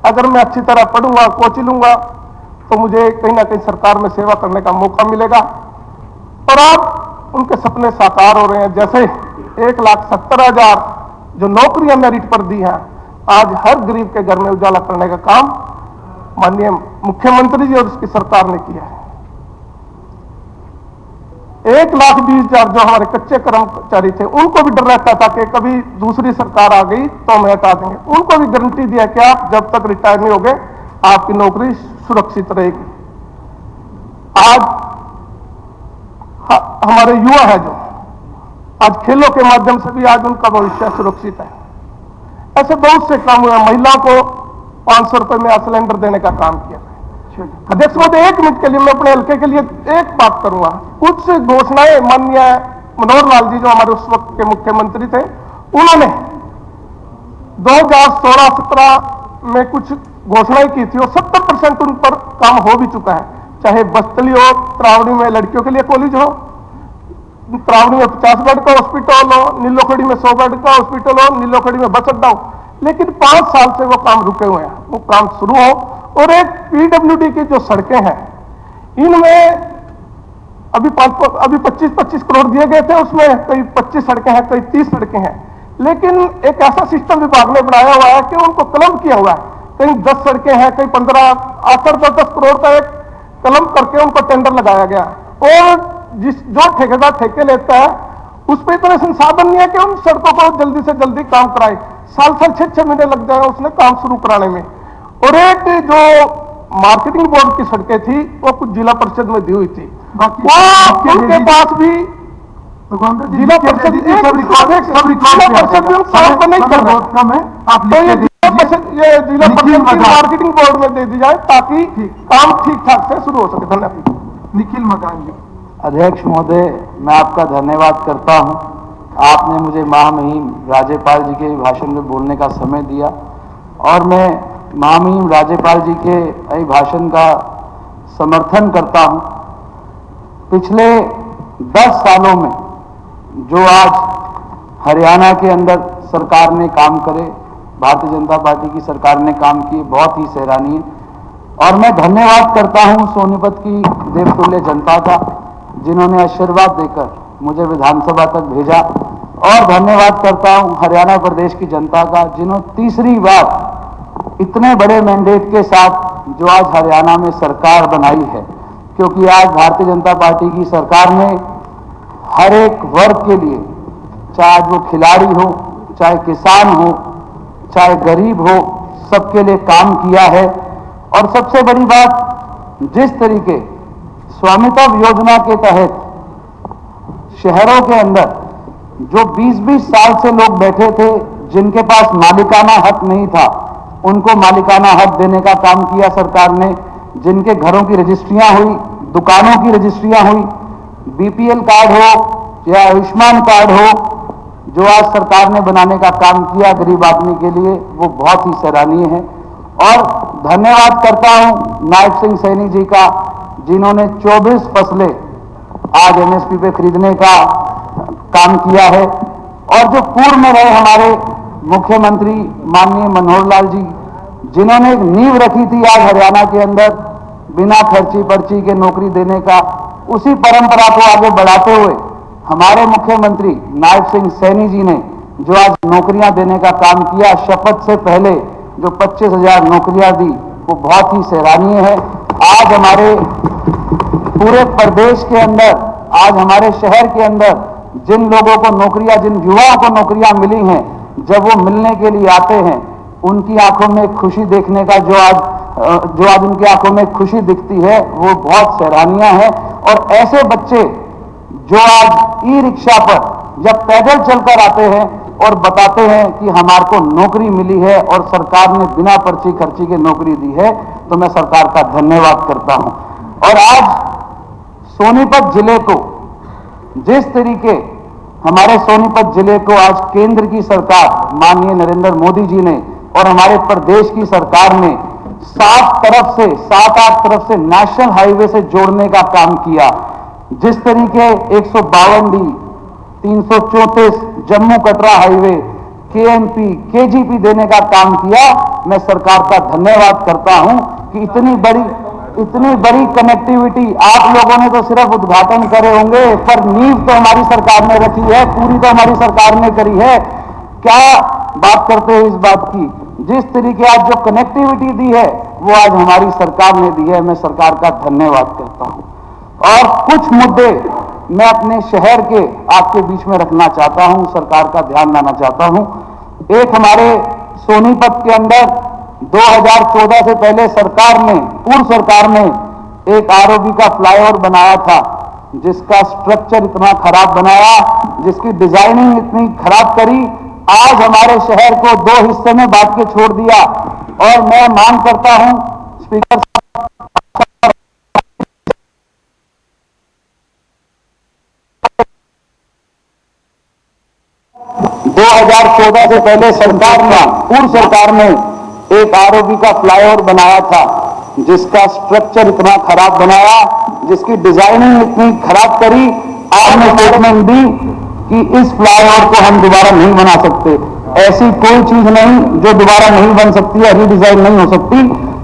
अगर मैं अच्छी तरह पढ़ूंगा, कोचिंग लूंगा तो मुझे कहीं ना कहीं सरकार में सेवा करने का मौका मिलेगा। और अब उनके सपने साकार हो रहे हैं। जैसे 1,70,000 जो नौकरियां मेरिट पर दी हैं, आज हर गरीब के घर में उजाला करने का काम माननीय मुख्यमंत्री जी और उसकी सरकार ने किया है। 1,20,000 जो हमारे कच्चे कर्मचारी थे, उनको भी डर रहता था कि कभी दूसरी सरकार आ गई तो हमें हटा देंगे। उनको भी गारंटी दिया कि आप जब तक रिटायर नहीं होगे आपकी नौकरी सुरक्षित रहेगी। आज हमारे युवा है जो आज खेलों के माध्यम से भी आज उनका भविष्य सुरक्षित है। ऐसे बहुत से काम हुए। महिलाओं को 500 रुपए में सिलेंडर देने का काम किया। अध्यक्ष महोदय, 1 मिनट के लिए मैं अपने हल्के के लिए एक बात करूंगा। कुछ घोषणाएं माननीय मनोहर लाल जी जो हमारे उस वक्त के मुख्यमंत्री थे, उन्होंने 2016-17 में कुछ घोषणाएं की थी और 70% उन पर काम हो भी चुका है। चाहे बस्तली हो, त्रावणी में लड़कियों के लिए कॉलेज हो, त्रावणी में 50 बेड का हॉस्पिटल हो, नीलोखड़ी में 100 बेड का हॉस्पिटल हो, नीलोखड़ी में बस अड्डा हो, लेकिन 5 साल से वो काम रुके हुए हैं। वो काम शुरू हो। और एक पीडब्ल्यूडी की जो सड़कें हैं, इनमें अभी 25-25 करोड़ दिए गए थे, उसमें कई 25 सड़कें हैं, कई 30 सड़कें हैं। लेकिन एक ऐसा सिस्टम विभाग ने बनाया हुआ है कि उनको कलम किया हुआ है। कहीं 10 सड़कें हैं, कहीं 15, आखिर 10 करोड़ का एक कलम करके उनको टेंडर लगाया गया। और जो ठेकेदार ठेके लेता है उस पर इतने संसाधन नहीं है कि उन सड़कों को जल्दी से जल्दी काम कराए। साल 6-6 महीने लग जाए उसने काम शुरू कराने में। और एक जो मार्केटिंग बोर्ड की सड़कें थी वो कुछ जिला परिषद में दी हुई थी, वो उनके पास भी जिला परिषद भी काम को नहीं कर रहे। ये जिला परिषद की मार्केटिंग बोर्ड में दे दी जाए ताकि काम ठीक ठाक से शुरू हो सके। धन्यवाद। निखिल मकान जी। अध्यक्ष महोदय, मैं आपका धन्यवाद करता हूं। आपने मुझे महामहिम राज्यपाल जी के भाषण में बोलने का समय दिया और मैं महामहिम राज्यपाल जी के भाषण का समर्थन करता हूं। पिछले 10 सालों में जो आज हरियाणा के अंदर सरकार ने काम करे, भारतीय जनता पार्टी की सरकार ने काम किए, बहुत ही सराहनीय। और मैं धन्यवाद करता हूं सोनीपत की देवतुल्य जनता का, जिन्होंने आशीर्वाद देकर मुझे विधानसभा तक भेजा। और धन्यवाद करता हूं हरियाणा प्रदेश की जनता का, जिन्होंने तीसरी बार इतने बड़े मैंडेट के साथ जो आज हरियाणा में सरकार बनाई है। क्योंकि आज भारतीय जनता पार्टी की सरकार ने हर एक वर्ग के लिए, चाहे वो खिलाड़ी हो, चाहे किसान हो, चाहे गरीब हो, सबके लिए काम किया है। और सबसे बड़ी बात, जिस तरीके स्वामित्व योजना के तहत शहरों के अंदर जो 20-20 साल से लोग बैठे थे, जिनके पास मालिकाना हक नहीं था, उनको मालिकाना हक देने का काम किया सरकार ने। जिनके घरों की रजिस्ट्रियां हुई, दुकानों की रजिस्ट्रियां हुई, बीपीएल कार्ड हो या आयुष्मान कार्ड हो, जो आज सरकार ने बनाने का काम किया गरीब आदमी के लिए, वो बहुत ही सराहनीय है। और धन्यवाद करता हूं नायब सिंह सैनी जी का, जिन्होंने 24 फसलें आज एमएसपी पे खरीदने का काम किया है। और जो पूर्व में रहे हमारे मुख्यमंत्री माननीय मनोहर लाल जी, जिन्होंने एक नींव रखी थी आज हरियाणा के अंदर बिना खर्ची पर्ची के नौकरी देने का, उसी परंपरा को आगे बढ़ाते हुए हमारे मुख्यमंत्री नायब सिंह सैनी जी ने जो आज नौकरियां देने का काम किया, शपथ से पहले जो 25,000 नौकरियां दी, वो बहुत ही सराहनीय है। आज हमारे पूरे प्रदेश के अंदर, आज हमारे शहर के अंदर जिन लोगों को नौकरियां, जिन युवाओं को नौकरियां मिली हैं, जब वो मिलने के लिए आते हैं, उनकी आंखों में खुशी देखने का जो आज उनकी आंखों में खुशी दिखती है, वो बहुत सराहनीय है। और ऐसे बच्चे जो आज ई रिक्शा पर या पैदल चलकर आते हैं और बताते हैं कि हमारे को नौकरी मिली है और सरकार ने बिना पर्ची खर्ची के नौकरी दी है, तो मैं सरकार का धन्यवाद करता हूं। और आज सोनीपत जिले को जिस तरीके, हमारे सोनीपत जिले को आज केंद्र की सरकार माननीय नरेंद्र मोदी जी ने और हमारे प्रदेश की सरकार ने 7-8 तरफ से नेशनल हाईवे से जोड़ने का काम किया। जिस तरीके 152D 334 Jammu Katra highway KNP KGP देने का काम किया। मैं सरकार का धन्यवाद करता हूं कि इतनी बड़ी कनेक्टिविटी आप लोगों ने तो सिर्फ उद्घाटन करे होंगे, पर नींव तो हमारी सरकार ने रखी है, पूरी तो हमारी सरकार ने करी है। क्या बात करते हैं इस बात की, जिस तरीके आज जो कनेक्टिविटी दी है वो आज हमारी सरकार ने दी है। मैं सरकार का धन्यवाद करता हूं। और कुछ मुद्दे मैं अपने शहर के आपके बीच में रखना चाहता हूं, सरकार का ध्यान लाना चाहता हूं। एक हमारे सोनीपत के अंदर 2014 से पहले पूर्व सरकार ने एक ROB का फ्लाईओवर बनाया था, जिसका स्ट्रक्चर इतना खराब बनाया, जिसकी डिजाइनिंग इतनी खराब करी, आज हमारे शहर को 2 हिस्से में बांट के छोड़ दिया। और मैं मांग करता हूं स्पीकर साहब, 2014 से पहले पूर्व सरकार ने एक ROB का फ्लाईओवर बनाया था, जिसका स्ट्रक्चर इतना खराब बनाया, जिसकी डिजाइनिंग इतनी खराब करी। आपने स्टेटमेंट दी कि इस फ्लाईओवर को हम दोबारा नहीं बना सकते। ऐसी कोई चीज नहीं जो दोबारा नहीं बन सकती है, रीडिजाइन नहीं हो सकती,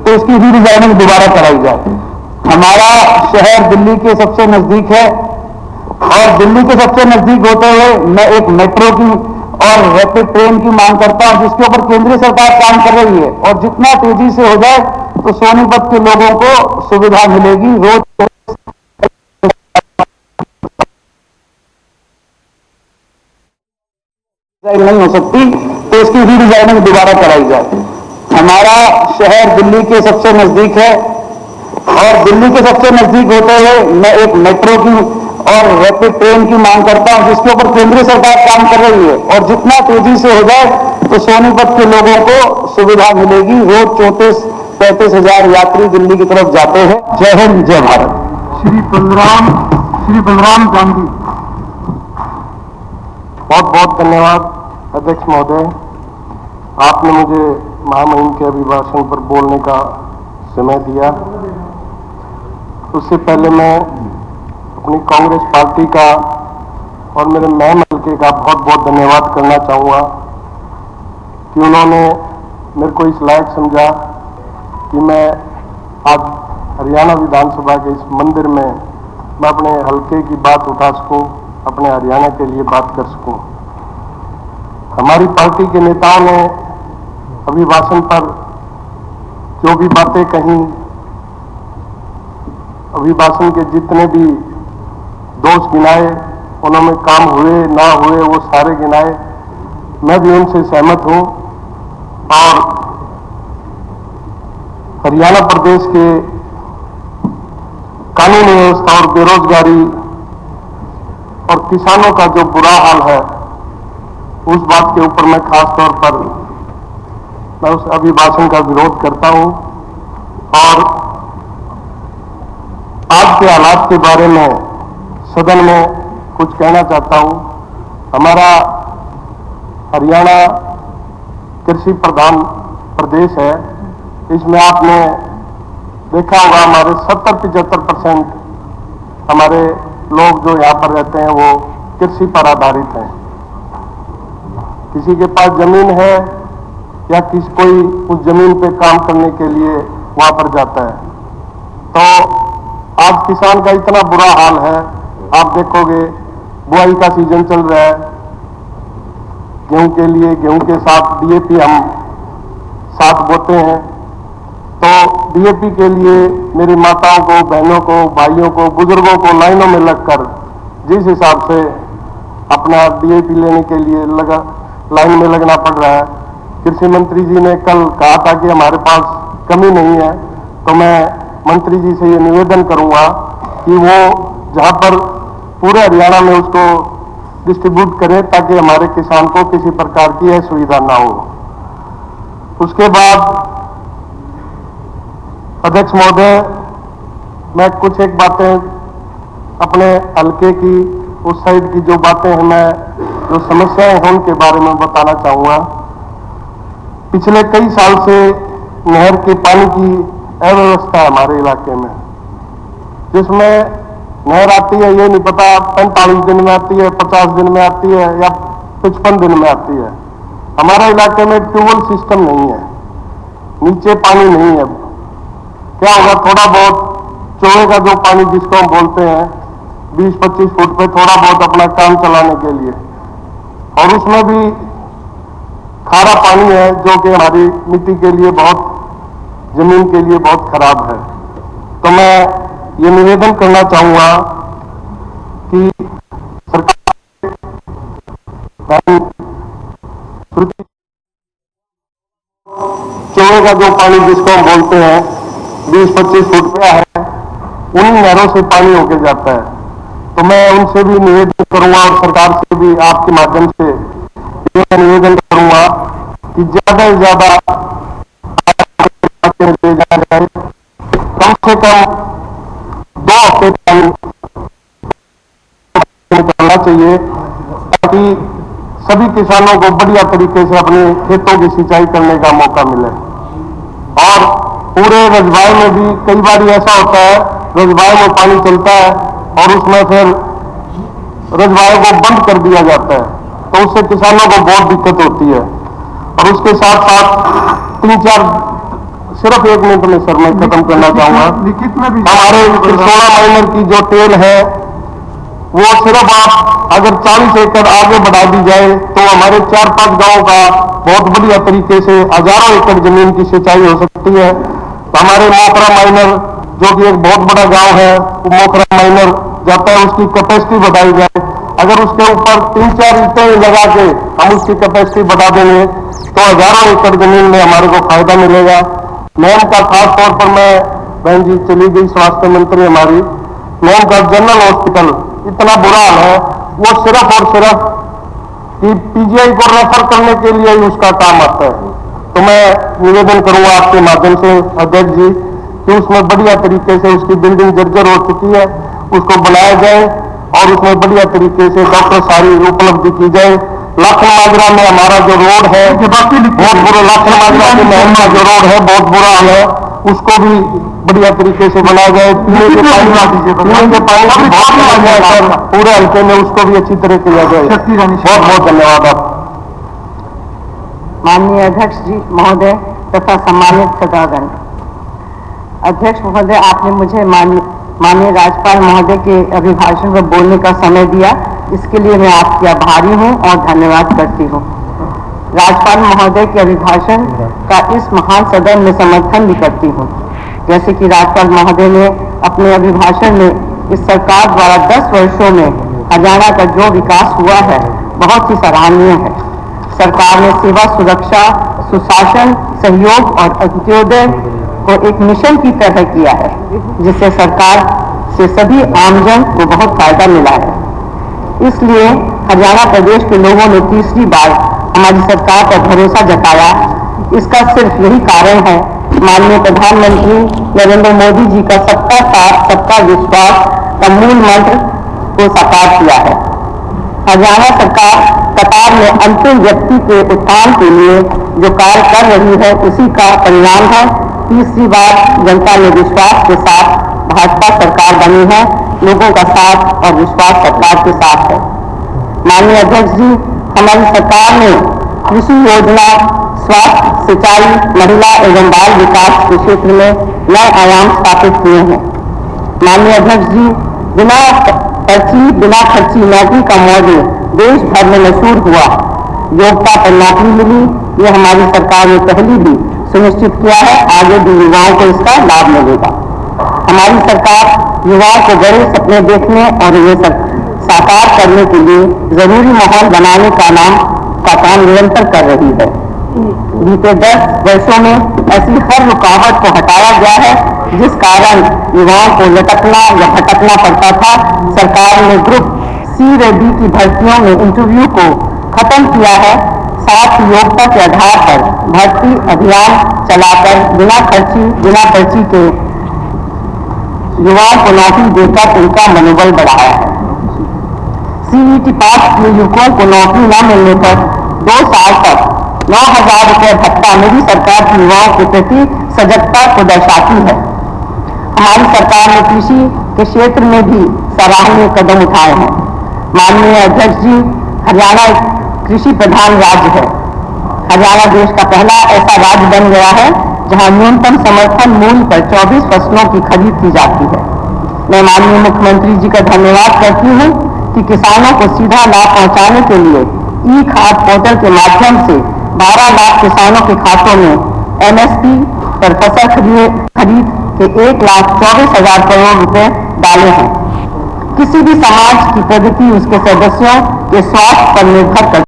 तो इसकी रीडिजाइनिंग दोबारा कराई जाए। हमारा शहर दिल्ली के सबसे नजदीक है, और दिल्ली के सबसे नजदीक होते हुए मैं एक मेट्रो की और रैपिड ट्रेन की मांग करता हूं, जिसके ऊपर केंद्रीय सरकार काम कर रही है, और जितना तेजी से हो जाए तो सोनीपत के लोगों को सुविधा मिलेगी। रोज नहीं हो सकती, तो इसकी रीडिजाइनिंग दोबारा कराई जाए। हमारा शहर दिल्ली के सबसे नजदीक है, और दिल्ली के सबसे नजदीक होते हुए मैं एक मेट्रो की और रैपिड ट्रेन की मांग करता हूं, जिसके ऊपर केंद्रीय सरकार काम कर रही है, और जितना तेजी से हो जाए तो सोनीपत के लोगों को सुविधा मिलेगी। रोज 34-35 हजार यात्री दिल्ली की तरफ जाते हैं। जय हिंद, जय भारत। श्री बलराम गांधी। बहुत बहुत धन्यवाद अध्यक्ष महोदय, आपने मुझे महामहिम के अभिभाषण पर बोलने का समय दिया। उससे पहले मैं अपनी कांग्रेस पार्टी का और मेरे मैम हल्के का बहुत बहुत धन्यवाद करना चाहूँगा कि उन्होंने मेरे को इस लायक समझा कि मैं आज हरियाणा विधानसभा के इस मंदिर में मैं अपने हल्के की बात उठा सकूं, अपने हरियाणा के लिए बात कर सकूं। हमारी पार्टी के नेताओं ने अभिभाषण पर जो भी बातें कहीं, अभिभाषण के जितने भी दोष गिनाए, उन्होंने काम हुए ना हुए वो सारे गिनाए, मैं भी उनसे सहमत हूं। और हरियाणा प्रदेश के कानूनी व्यवस्था और बेरोजगारी और किसानों का जो बुरा हाल है, उस बात के ऊपर मैं खास तौर पर मैं उस अभिभाषण का विरोध करता हूं। और आज के हालात के बारे में सदन में कुछ कहना चाहता हूं। हमारा हरियाणा कृषि प्रधान प्रदेश है। इसमें आपने देखा होगा हमारे 70-75% हमारे लोग जो यहाँ पर रहते हैं वो कृषि पर आधारित हैं। किसी के पास जमीन है या कोई उस जमीन पे काम करने के लिए वहां पर जाता है। तो आज किसान का इतना बुरा हाल है, आप देखोगे बुआई का सीजन चल रहा है, गेहूं के लिए गेहूं के साथ DAP हम साथ बोते हैं। तो DAP के लिए मेरी माताओं को, बहनों को, भाइयों को, बुजुर्गों को लाइनों में लगकर जिस हिसाब से अपना DAP लेने के लिए लाइन में लगना पड़ रहा है। कृषि मंत्री जी ने कल कहा था कि हमारे पास कमी नहीं है, तो मैं मंत्री जी से ये निवेदन करूंगा कि वो जहां पर पूरे हरियाणा में उसको डिस्ट्रीब्यूट करें ताकि हमारे किसान को किसी प्रकार की असुविधा ना हो। उसके बाद अध्यक्ष महोदय, मैं कुछ एक बातें अपने हल्के की उस साइड की जो बातें हैं, मैं जो समस्याएं हैं उनके बारे में बताना चाहूंगा। पिछले कई साल से नहर के पानी की अव्यवस्था है हमारे इलाके में, जिसमें नहर आती है ये नहीं पता 45 दिन में आती है, 50 दिन में आती है या 55 दिन में आती है। हमारे इलाके में ट्यूबवेल सिस्टम नहीं है, नीचे पानी नहीं है। क्या होगा, थोड़ा बहुत चोए का जो पानी जिसको हम बोलते हैं 20-25 फुट पे थोड़ा बहुत अपना काम चलाने के लिए, और उसमें भी खारा पानी है जो कि हमारी मिट्टी के लिए बहुत, जमीन के लिए बहुत खराब है। तो मैं ये निवेदन करना चाहूंगा कि सरकार चोए का जो पानी जिसको हम बोलते हैं 20-25 फुट पे है, उन्हीं नहरों से पानी होके जाता है। तो मैं उनसे भी निवेदन करूंगा और सरकार से भी आपके माध्यम से ये निवेदन करूंगा कि ज्यादा से ज्यादा ले जाया जाए, कम से कम 2 हफ्ते टाइम निकालना चाहिए ताकि सभी किसानों को बढ़िया तरीके से अपने खेतों की सिंचाई करने का मौका मिले। और पूरे रजवाए में भी कई बार ऐसा होता है, रजवाए में पानी चलता है और उसमें फिर रजवाए को बंद कर दिया जाता है, तो उससे किसानों को बहुत दिक्कत होती है। और उसके साथ साथ 3-4 सिर्फ 1 मिनट में सर मैं खत्म करना चाहूंगा। लिखित में भी हमारे 16 माइनर की जो टेल है वो सिर्फ आप अगर 40 एकड़ आगे बढ़ा दी जाए तो हमारे 4-5 गांव का बहुत बढ़िया तरीके से हजारों एकड़ जमीन की सिंचाई हो सकती है। तो हमारे मोखरा माइनर जो कि एक बहुत बड़ा गांव है, वो मोखरा माइनर जाता है, उसकी कैपेसिटी बढ़ाई जाए। अगर उसके ऊपर 3-4 ईंटें लगा के हम उसकी कैपेसिटी बढ़ा देंगे तो हजारों एकड़ जमीन में हमारे को फायदा मिलेगा। मैम का खास तौर पर, मैं बहन जी चली गई स्वास्थ्य मंत्री हमारी, मैम का जनरल हॉस्पिटल इतना बुरा हाल है, वो सिर्फ और सिर्फ कि पीजीआई को रेफर करने के लिए ही उसका काम आता है। तो मैं निवेदन करूंगा आपके माध्यम से अध्यक्ष जी कि उसमें बढ़िया तरीके से, उसकी बिल्डिंग जर्जर हो चुकी है, उसको बनाया जाए और उसमें बढ़िया तरीके से डॉक्टर सारी उपलब्धि की जाए। लाखन माजरा में हमारा जो रोड है बहुत बुरा, लाखन माजरा के महल का जो रोड है बहुत बुरा हाल है, उसको भी बढ़िया तरीके से बनाया जाए। पीने के पानी की बहुत समस्या है सर, पूरे हल्के में उसको भी अच्छी तरह किया जाए। बहुत बहुत धन्यवाद आप। माननीय अध्यक्ष जी महोदय तथा सम्मानित सभागण, अध्यक्ष महोदय, आपने मुझे माननीय राज्यपाल महोदय के अभिभाषण में बोलने का समय दिया, इसके लिए मैं आपकी आभारी हूं और धन्यवाद करती हूं। राज्यपाल महोदय के अभिभाषण का इस महान सदन में समर्थन भी करती हूं। जैसे कि राज्यपाल महोदय ने अपने अभिभाषण में इस सरकार द्वारा 10 वर्षों में हरियाणा का जो विकास हुआ है बहुत ही सराहनीय है। सरकार ने सेवा, सुरक्षा, सुशासन, सहयोग और अंत्योदय को एक मिशन की तरह किया है, जिससे सरकार से सभी आमजन को बहुत फायदा मिला है। इसलिए हरियाणा प्रदेश के लोगों ने तीसरी बार हमारी सरकार पर भरोसा जताया। इसका सिर्फ यही कारण है माननीय प्रधानमंत्री नरेंद्र मोदी जी का सबका साथ सबका विश्वास का मूल मंत्र को साकार किया है। हरियाणा सरकार कतार में अंतिम व्यक्ति के उत्थान के लिए जो कार्य कर रही है उसी का परिणाम है। तीसरी बार जनता ने विश्वास के साथ भाजपा सरकार बनी है, लोगों का साथ और विश्वास सरकार के साथ है। माननीय अध्यक्ष जी, हमारी सरकार ने कृषि योजना, स्वास्थ्य, सिंचाई, महिला एवं बाल विकास के क्षेत्र में नए आयाम स्थापित किए हैं। माननीय अध्यक्ष जी, बिना खर्ची नौकरी का मॉडल देश भर में मशहूर हुआ। योग्यता पर नौकरी मिली, ये हमारी सरकार ने पहले भी सुनिश्चित किया है, आगे भी युवाओं को इसका लाभ मिलेगा। हमारी सरकार युवाओं को बड़े सपने देखने और ये साकार करने के लिए जरूरी माहौल बनाने का काम निरंतर कर रही है। बीते 10 वर्षों में ऐसी हर रुकावट को हटाया गया है जिस कारण युवाओं को लटकना या भटकना पड़ता था। सरकार ने ग्रुप सी व डी की भर्तियों में इंटरव्यू को खत्म किया है। साथ ही योग्यता के आधार पर भर्ती अभियान चलाकर बिना पर्ची के युवाओं को नौकरी देकर उनका मनोबल बढ़ाया है। सीईटी पास किए युवकों को नौकरी न मिलने पर 2 साल तक 9,000 रुपये भत्ता मेरी सरकार की युवाओं के प्रति सजगता को दर्शाती है। हमारी सरकार ने कृषि के क्षेत्र में भी सराहनीय कदम उठाए हैं। माननीय अध्यक्ष जी, हरियाणा एक कृषि प्रधान राज्य है। हरियाणा देश का पहला ऐसा राज्य बन गया है जहां न्यूनतम समर्थन मूल्य पर 24 फसलों की खरीद की जाती है। मैं माननीय मुख्यमंत्री जी का धन्यवाद करती हूं कि किसानों को सीधा लाभ पहुंचाने के लिए ई खाद पोर्टल के माध्यम से 12 लाख किसानों के खातों में एमएसपी पर फसल खरीद के 1,24,000 करोड़ रुपए डाले हैं। किसी भी समाज की प्रगति उसके सदस्यों के स्वास्थ्य पर निर्भर करती है।